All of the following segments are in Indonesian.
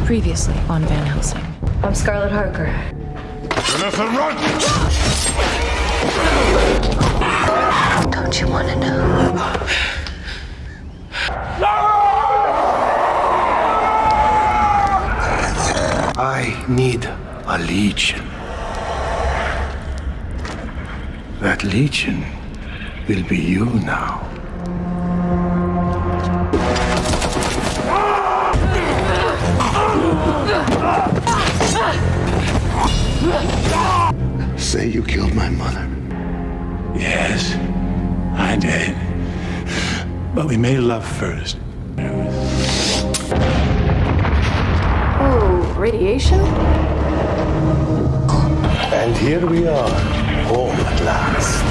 Previously on Van Helsing. I'm Scarlett Harker. Jennifer, run! Don't you want to know? I need a legion. That legion will be you now. Say you killed my mother. Yes, I did. But we made love first. Oh, radiation? And here we are, home at last.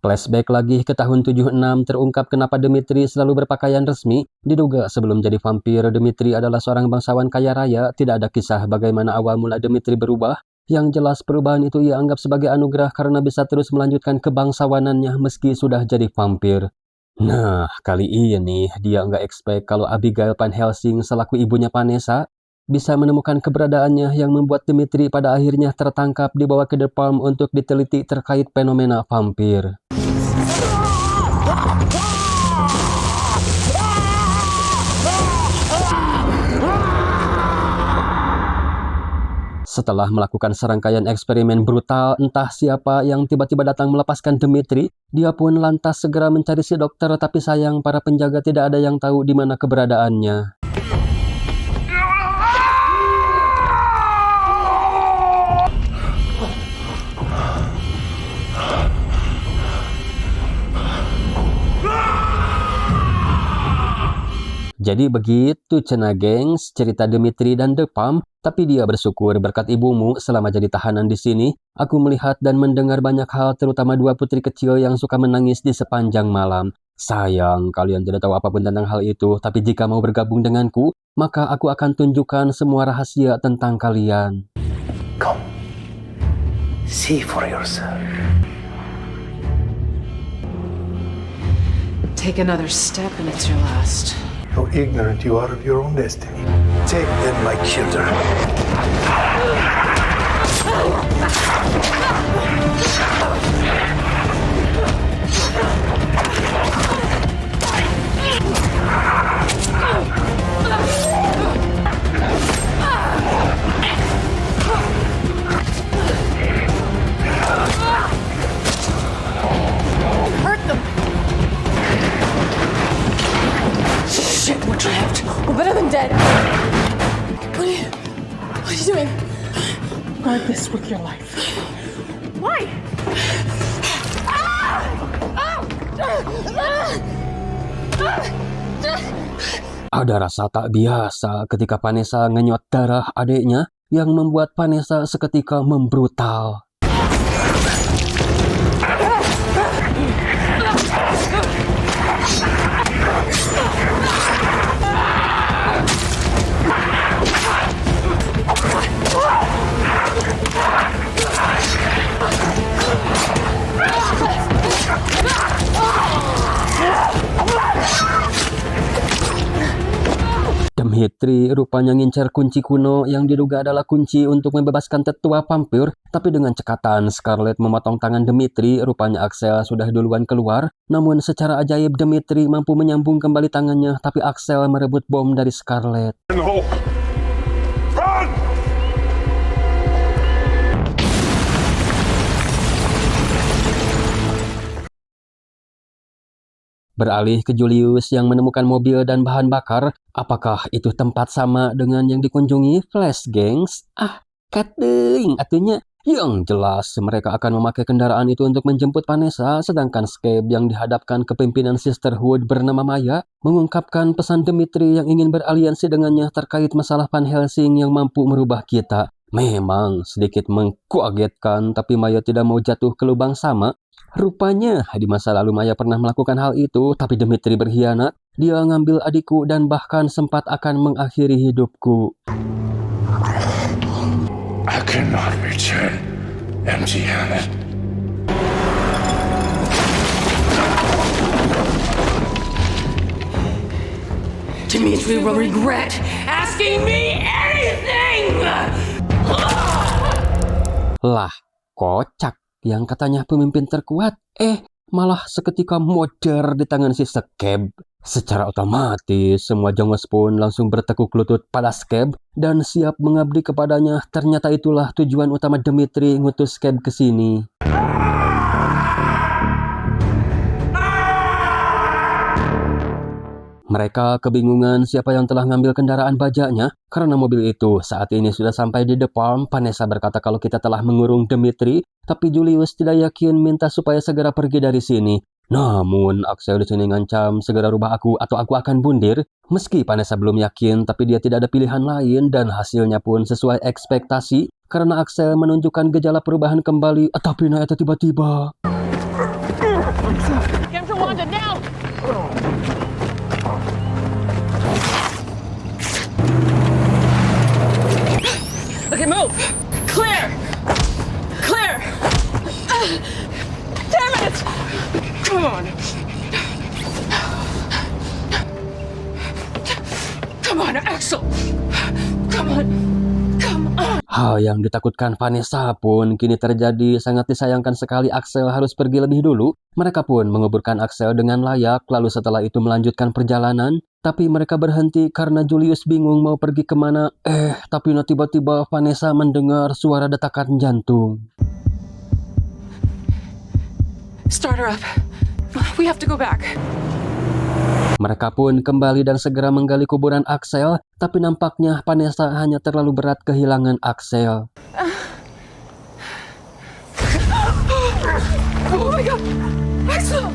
Flashback lagi ke tahun 76 terungkap kenapa Dmitri selalu berpakaian resmi. Diduga sebelum jadi vampir, Dmitri adalah seorang bangsawan kaya raya. Tidak ada kisah bagaimana awal mula Dmitri berubah. Yang jelas perubahan itu ia anggap sebagai anugerah karena bisa terus melanjutkan kebangsawanannya meski sudah jadi vampir. Nah, kali ini dia nggak expect kalau Abigail Van Helsing selaku ibunya Vanessa bisa menemukan keberadaannya yang membuat Dmitri pada akhirnya tertangkap dibawa ke The Palm untuk diteliti terkait fenomena vampir. Setelah melakukan serangkaian eksperimen brutal, entah siapa yang tiba-tiba datang melepaskan Dmitri, dia pun lantas segera mencari si dokter, tapi sayang para penjaga tidak ada yang tahu di mana keberadaannya. Jadi begitu cenah gengs cerita Dmitri dan The Palm, tapi dia bersyukur berkat ibumu selama jadi tahanan di sini. Aku melihat dan mendengar banyak hal, terutama dua putri kecil yang suka menangis di sepanjang malam. Sayang kalian tidak tahu apapun tentang hal itu, tapi jika mau bergabung denganku, maka aku akan tunjukkan semua rahasia tentang kalian. Come, see for yourself. Take another step and it's your last. How ignorant you are of your own destiny. Take them, my children. Hurt them! Shit, we're trapped. We're better than dead. What are you doing? Guard this with your life. Why? Ada rasa tak biasa ketika Vanessa ngenyot darah adiknya yang membuat Vanessa seketika membrutal. Dmitri rupanya ngincar kunci kuno yang diduga adalah kunci untuk membebaskan tetua vampir, tapi dengan cekatan Scarlett memotong tangan Dmitri. Rupanya Axel sudah duluan keluar, namun secara ajaib Dmitri mampu menyambung kembali tangannya, tapi Axel merebut bom dari Scarlett. No! Run! Beralih ke Julius yang menemukan mobil dan bahan bakar. Apakah itu tempat sama dengan yang dikunjungi Flash Gengs? Kadeng atunya. Yang jelas mereka akan memakai kendaraan itu untuk menjemput Vanessa, sedangkan Scape yang dihadapkan ke pimpinan Sisterhood bernama Maya mengungkapkan pesan Dmitri yang ingin beraliansi dengannya terkait masalah Van Helsing yang mampu merubah kita. Memang sedikit mengkagetkan, tapi Maya tidak mau jatuh ke lubang sama. Rupanya di masa lalu Maya pernah melakukan hal itu, tapi Dmitri berkhianat. Dia ngambil adikku dan bahkan sempat akan mengakhiri hidupku. I cannot return empty-handed. Dimitri will regret asking me anything! Lah, kocak yang katanya pemimpin terkuat, malah seketika modar di tangan si Skeb. Secara otomatis, semua jongos pun langsung bertekuk lutut pada Skeb dan siap mengabdi kepadanya. Ternyata itulah tujuan utama Dimitri ngutus Skeb ke sini. Mereka kebingungan siapa yang telah ngambil kendaraan bajanya karena mobil itu saat ini sudah sampai di depan. Vanessa berkata kalau kita telah mengurung Dimitri, tapi Julius tidak yakin, minta supaya segera pergi dari sini. Namun, Axel di sini ngancam segera rubah aku atau aku akan bundir. Meski Vanessa belum yakin, tapi dia tidak ada pilihan lain dan hasilnya pun sesuai ekspektasi karena Axel menunjukkan gejala perubahan kembali. Tapi nah itu tiba-tiba. Get to Wanda now! Okay, move! Clear! Clear! Damn it! Come on! Come on, Axel! Come on! Come on! Hal yang ditakutkan Vanessa pun kini terjadi. Sangat disayangkan sekali Axel harus pergi lebih dulu. Mereka pun menguburkan Axel dengan layak, lalu setelah itu melanjutkan perjalanan. Tapi mereka berhenti karena Julius bingung mau pergi kemana. Tapi tiba-tiba Vanessa mendengar suara detakan jantung. Start her up. We have to go back. Mereka pun kembali dan segera menggali kuburan Axel. Tapi nampaknya Vanessa hanya terlalu berat kehilangan Axel. Oh my god! Axel!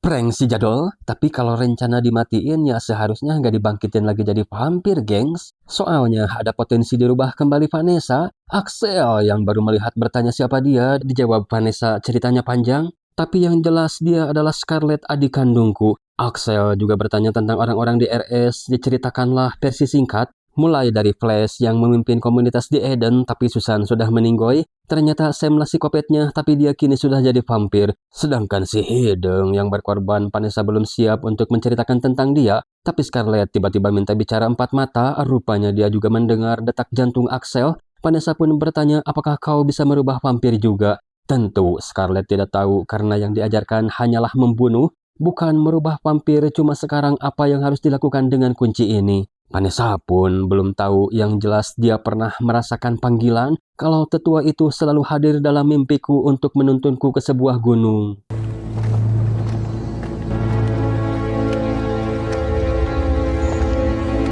Prank si jadol. Tapi kalau rencana dimatiin ya seharusnya nggak dibangkitin lagi jadi vampir, gengs. Soalnya ada potensi dirubah kembali Vanessa. Axel yang baru melihat bertanya siapa dia, dijawab Vanessa ceritanya panjang. Tapi yang jelas dia adalah Scarlett, adik kandungku. Axel juga bertanya tentang orang-orang di RS, diceritakanlah versi singkat. Mulai dari Flash yang memimpin komunitas di Eden, tapi Susan sudah meninggoy. Ternyata Sam lah psikopatnya, tapi dia kini sudah jadi vampir. Sedangkan si Hideng yang berkorban, Vanessa belum siap untuk menceritakan tentang dia. Tapi Scarlett tiba-tiba minta bicara empat mata, rupanya dia juga mendengar detak jantung Axel. Vanessa pun bertanya, apakah kau bisa merubah vampir juga? Tentu Scarlett tidak tahu karena yang diajarkan hanyalah membunuh, bukan merubah vampir. Cuma sekarang apa yang harus dilakukan dengan kunci ini? Vanessa pun belum tahu, yang jelas dia pernah merasakan panggilan kalau tetua itu selalu hadir dalam mimpiku untuk menuntunku ke sebuah gunung.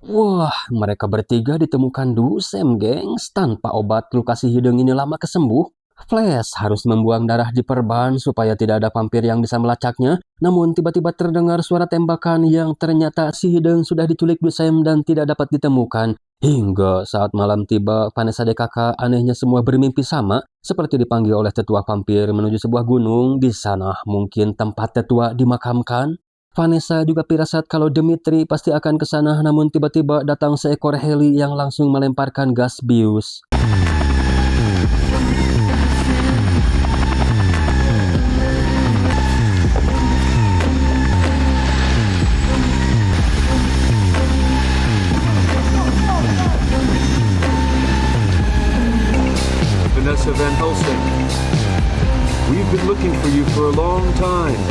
Wah, mereka bertiga ditemukan Sam, gengs. Tanpa obat, luka si Hideng ini lama kesembuh. Flash harus membuang darah di perban supaya tidak ada vampir yang bisa melacaknya. Namun tiba-tiba terdengar suara tembakan yang ternyata si Hideng sudah diculik Sam dan tidak dapat ditemukan. Hingga saat malam tiba, Vanessa DKK anehnya semua bermimpi sama, seperti dipanggil oleh tetua vampir menuju sebuah gunung. Di sana mungkin tempat tetua dimakamkan. Vanessa juga pirasat kalau Dimitri pasti akan ke sana, namun tiba-tiba datang seekor heli yang langsung melemparkan gas bius. Vanessa Van Helsing. We've been looking for you for a long time.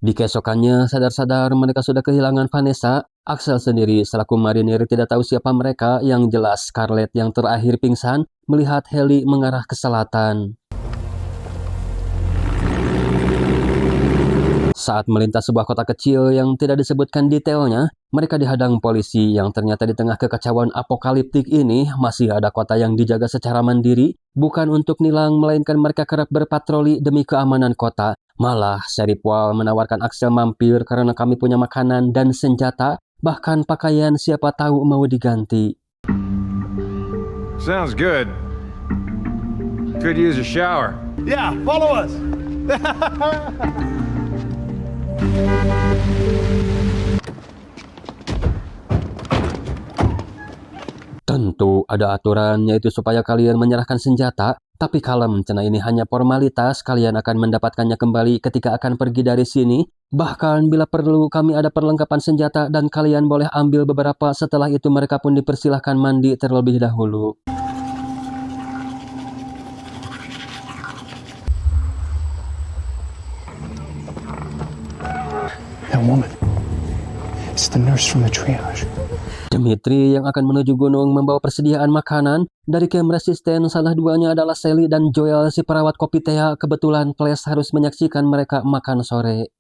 Di keesokannya, sadar-sadar mereka sudah kehilangan Vanessa. Axel sendiri selaku marinir tidak tahu siapa mereka. Yang jelas Scarlett yang terakhir pingsan melihat heli mengarah ke selatan. Saat melintas sebuah kota kecil yang tidak disebutkan detailnya, mereka dihadang polisi yang ternyata di tengah kekacauan apokaliptik ini masih ada kota yang dijaga secara mandiri. Bukan untuk nilang, melainkan mereka kerap berpatroli demi keamanan kota. Malah, Sheriff Wall menawarkan Axel mampir karena kami punya makanan dan senjata, bahkan pakaian siapa tahu mau diganti. Sounds good. Could use a shower. Yeah, follow us. Tentu ada aturan, yaitu supaya kalian menyerahkan senjata, tapi kalem, cena ini hanya formalitas, kalian akan mendapatkannya kembali ketika akan pergi dari sini. Bahkan bila perlu kami ada perlengkapan senjata dan kalian boleh ambil beberapa, setelah itu mereka pun dipersilahkan mandi terlebih dahulu. That woman. It's the nurse from the triage. Dimitri yang akan menuju gunung membawa persediaan makanan. Dari camp resisten, salah duanya adalah Sally dan Joel si perawat kopi Thea. Kebetulan Flash harus menyaksikan mereka makan sore.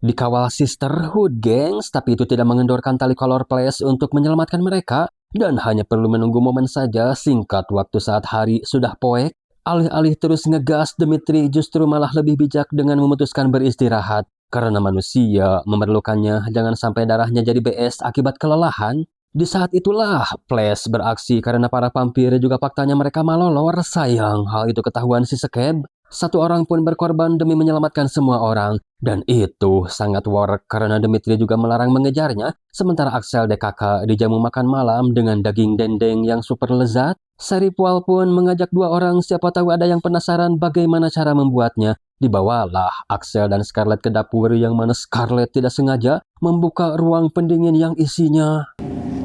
Dikawal Sisterhood, gengs, tapi itu tidak mengendorkan tali kolor Flash untuk menyelamatkan mereka, dan hanya perlu menunggu momen saja. Singkat waktu saat hari sudah poek, alih-alih terus ngegas, Dimitri justru malah lebih bijak dengan memutuskan beristirahat. Karena manusia memerlukannya, jangan sampai darahnya jadi BS akibat kelelahan. Di saat itulah Flash beraksi karena para vampir juga faktanya mereka malolor. Sayang, hal itu ketahuan si Skeb. Satu orang pun berkorban demi menyelamatkan semua orang. Dan itu sangat work karena Dimitri juga melarang mengejarnya. Sementara Axel DKK dijamu makan malam dengan daging dendeng yang super lezat. Seripwal pun mengajak dua orang, siapa tahu ada yang penasaran bagaimana cara membuatnya. Dibawalah Axel dan Scarlett ke dapur yang mana Scarlett tidak sengaja membuka ruang pendingin yang isinya.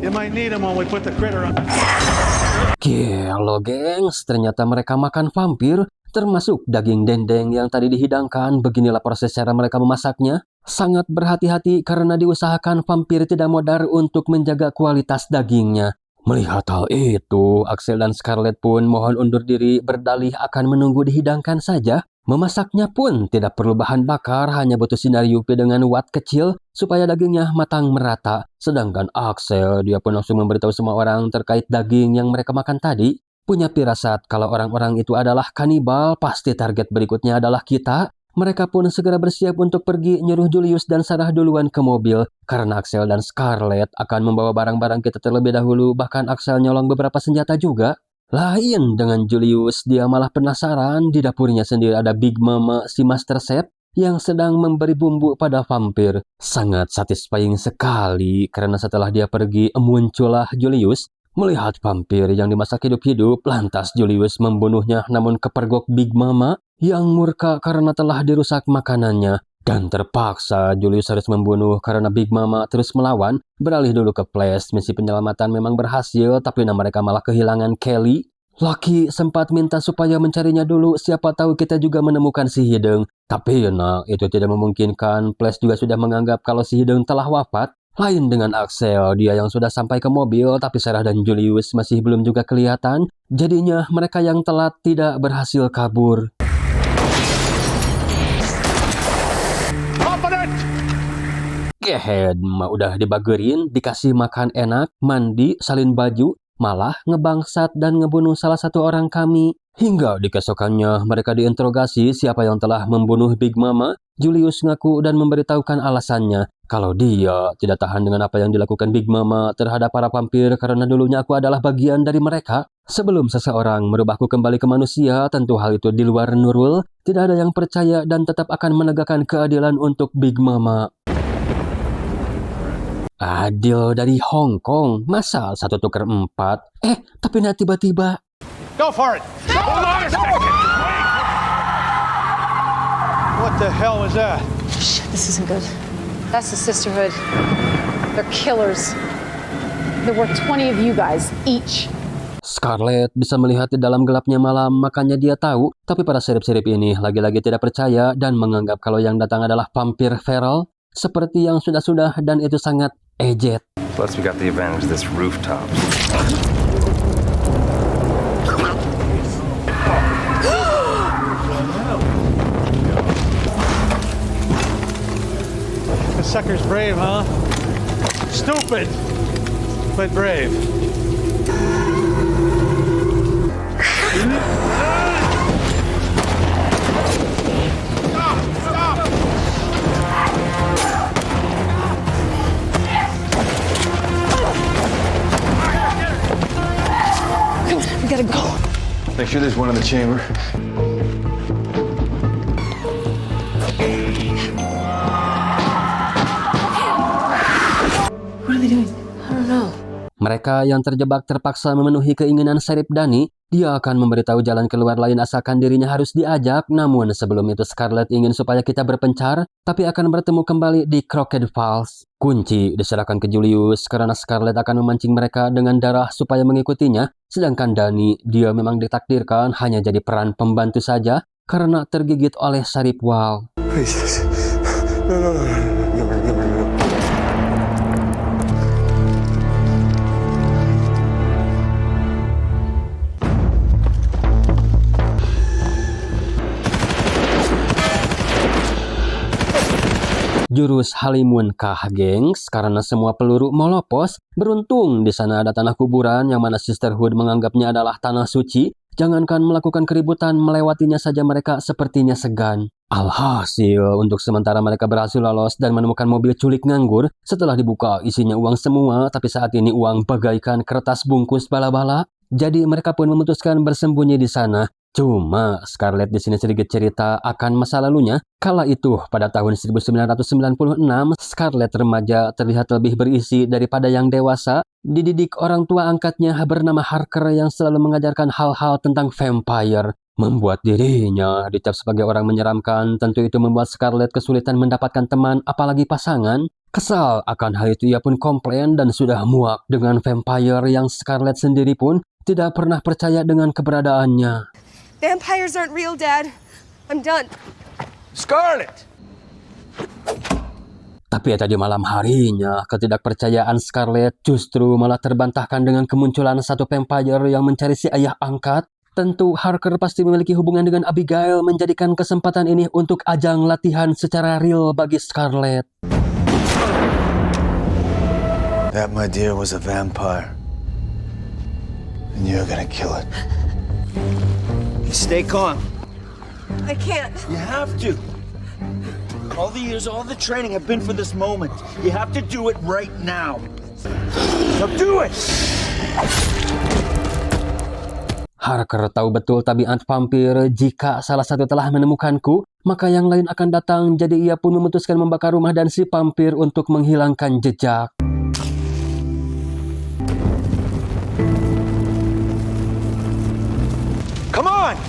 You might need him when we put the critter on. Gelo, gengs, ternyata mereka makan vampir, termasuk daging dendeng yang tadi dihidangkan. Beginilah proses cara mereka memasaknya. Sangat berhati-hati karena diusahakan vampir tidak modar untuk menjaga kualitas dagingnya. Melihat hal itu, Axel dan Scarlett pun mohon undur diri, berdalih akan menunggu dihidangkan saja. Memasaknya pun tidak perlu bahan bakar, hanya butuh sinar UV dengan watt kecil supaya dagingnya matang merata. Sedangkan Axel, dia pun langsung memberitahu semua orang terkait daging yang mereka makan tadi. Punya firasat kalau orang-orang itu adalah kanibal, pasti target berikutnya adalah kita. Mereka pun segera bersiap untuk pergi, nyuruh Julius dan Sarah duluan ke mobil. Karena Axel dan Scarlett akan membawa barang-barang kita terlebih dahulu, bahkan Axel nyolong beberapa senjata juga. Lain dengan Julius, dia malah penasaran. Di dapurnya sendiri ada Big Mama, si Master Chef, yang sedang memberi bumbu pada vampir. Sangat satisfying sekali, karena setelah dia pergi, muncullah Julius. Melihat vampir yang dimasak hidup-hidup, lantas Julius membunuhnya, namun kepergok Big Mama yang murka karena telah dirusak makanannya. Dan terpaksa Julius harus membunuh karena Big Mama terus melawan. Beralih dulu ke Flash, misi penyelamatan memang berhasil, tapi mereka malah kehilangan Kelly. Lucky sempat minta supaya mencarinya dulu, siapa tahu kita juga menemukan si Hideng. Tapi itu tidak memungkinkan. Flash juga sudah menganggap kalau si Hideng telah wafat. Lain dengan Axel, dia yang sudah sampai ke mobil, tapi Sarah dan Julius masih belum juga kelihatan. Jadinya mereka yang telat tidak berhasil kabur. Gehed, udah dibagerin, dikasih makan enak, mandi, salin baju, malah ngebangsat dan ngebunuh salah satu orang kami. Hingga di keesokannya mereka diinterogasi siapa yang telah membunuh Big Mama. Julius ngaku dan memberitahukan alasannya kalau dia tidak tahan dengan apa yang dilakukan Big Mama terhadap para vampir karena dulunya aku adalah bagian dari mereka. Sebelum seseorang merubahku kembali ke manusia, tentu hal itu di luar Nurul. Tidak ada yang percaya dan tetap akan menegakkan keadilan untuk Big Mama. Adil dari Hong Kong, masa 1 tukar 4? Tapi tiba-tiba. Go for it! Hold on a second! Wait! What the hell was that? Shit, this isn't good. That's the Sisterhood. They're killers. There were 20 of you guys, each. Scarlett bisa melihat di dalam gelapnya malam, makanya dia tahu. Tapi para serip-serip ini lagi-lagi tidak percaya dan menganggap kalau yang datang adalah vampir feral. Seperti yang sudah-sudah, dan itu sangat ejet. Plus we got the advantage of this rooftop. The sucker's brave, huh? Stupid, but brave. Make sure there's one in the chamber. What are they doing? I don't know. Mereka yang terjebak terpaksa memenuhi keinginan Sheriff Danny. Dia akan memberitahu jalan keluar lain asalkan dirinya harus diajak. Namun sebelum itu Scarlett ingin supaya kita berpencar, tapi akan bertemu kembali di Crooked Falls. Kunci diserahkan ke Julius karena Scarlett akan memancing mereka dengan darah supaya mengikutinya. Sedangkan Danny, dia memang ditakdirkan hanya jadi peran pembantu saja karena tergigit oleh Sheriff Wall. Please. No. Jurus Halimun kah, gengs? Karena semua peluru molopos. Beruntung di sana ada tanah kuburan yang mana Sisterhood menganggapnya adalah tanah suci. Jangankan melakukan keributan, melewatinya saja mereka sepertinya segan. Alhasil, untuk sementara mereka berhasil lolos dan menemukan mobil culik nganggur. Setelah dibuka, isinya uang semua, tapi saat ini uang bagaikan kertas bungkus bala-bala. Jadi mereka pun memutuskan bersembunyi di sana. Cuma Scarlett di sini sedikit cerita akan masa lalunya. Kala itu pada tahun 1996, Scarlett remaja terlihat lebih berisi daripada yang dewasa. Dididik orang tua angkatnya bernama Harker yang selalu mengajarkan hal-hal tentang vampire. Membuat dirinya dicap sebagai orang menyeramkan. Tentu itu membuat Scarlett kesulitan mendapatkan teman, apalagi pasangan. Kesal akan hal itu ia pun komplain dan sudah muak dengan vampire yang Scarlett sendiri pun tidak pernah percaya dengan keberadaannya. Vampires aren't real, Dad. I'm done. Scarlett! Tapi tadi malam harinya, ketidakpercayaan Scarlett justru malah terbantahkan dengan kemunculan satu vampire yang mencari si ayah angkat. Tentu Harker pasti memiliki hubungan dengan Abigail, menjadikan kesempatan ini untuk ajang latihan secara real bagi Scarlett. That, my dear, was a vampire. And you're gonna kill it. Stay calm. I can't. You have to. All the years, all the training have been for this moment. You have to do it right now. Now do it! Harker tahu betul tabiat vampir. Jika salah satu telah menemukanku, maka yang lain akan datang. Jadi ia pun memutuskan membakar rumah dan si vampir untuk menghilangkan jejak. Come on!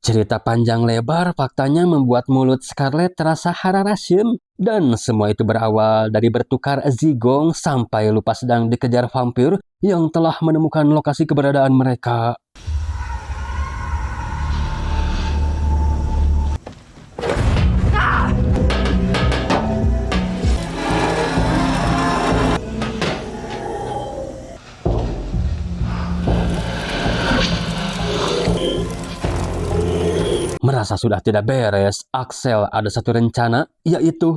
Cerita panjang lebar faktanya membuat mulut Scarlett terasa hararasem. Dan semua itu berawal dari bertukar zigong sampai lupa sedang dikejar vampir yang telah menemukan lokasi keberadaan mereka. Merasa sudah tidak beres, Axel ada satu rencana, yaitu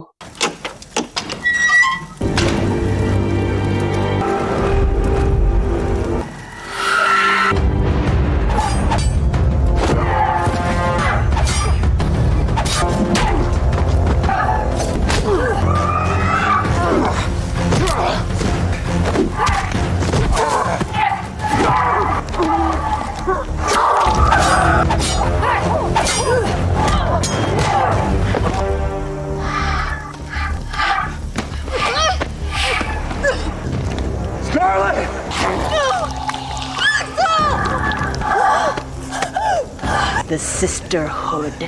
The Sisterhood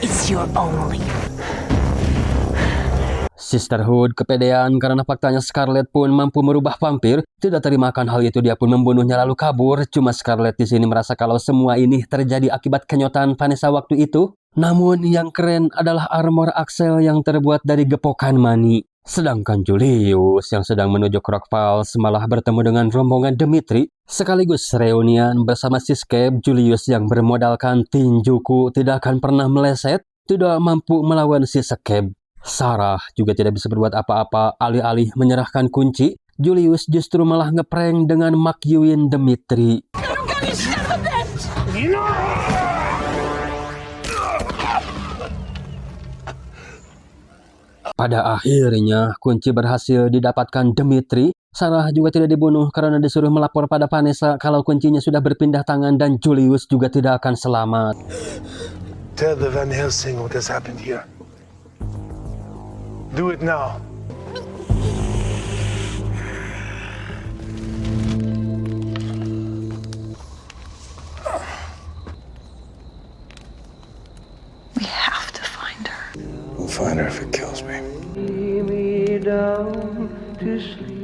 is your only. Sisterhood kepedean karena faktanya Scarlett pun mampu merubah vampir. Tidak terima akan hal itu, dia pun membunuhnya lalu kabur. Cuma Scarlett di sini merasa kalau semua ini terjadi akibat kenyotaan Vanessa waktu itu. Namun yang keren adalah armor Axel yang terbuat dari gepokan mani. Sedangkan Julius yang sedang menuju Crooked Falls malah bertemu dengan rombongan Dimitri. Sekaligus reunian bersama Siskep. Julius yang bermodalkan tinjuku tidak akan pernah meleset, tidak mampu melawan Siskep. Sarah juga tidak bisa berbuat apa-apa, alih-alih menyerahkan kunci. Julius justru malah ngeprank dengan makyuin Dimitri. Pada akhirnya, kunci berhasil didapatkan Dmitri. Sarah juga tidak dibunuh karena disuruh melapor pada Vanessa kalau kuncinya sudah berpindah tangan dan Julius juga tidak akan selamat. Tell the Van Helsing what has happened here. Do it now. We have to find her. We'll find her if it kills me. Lay me down to sleep.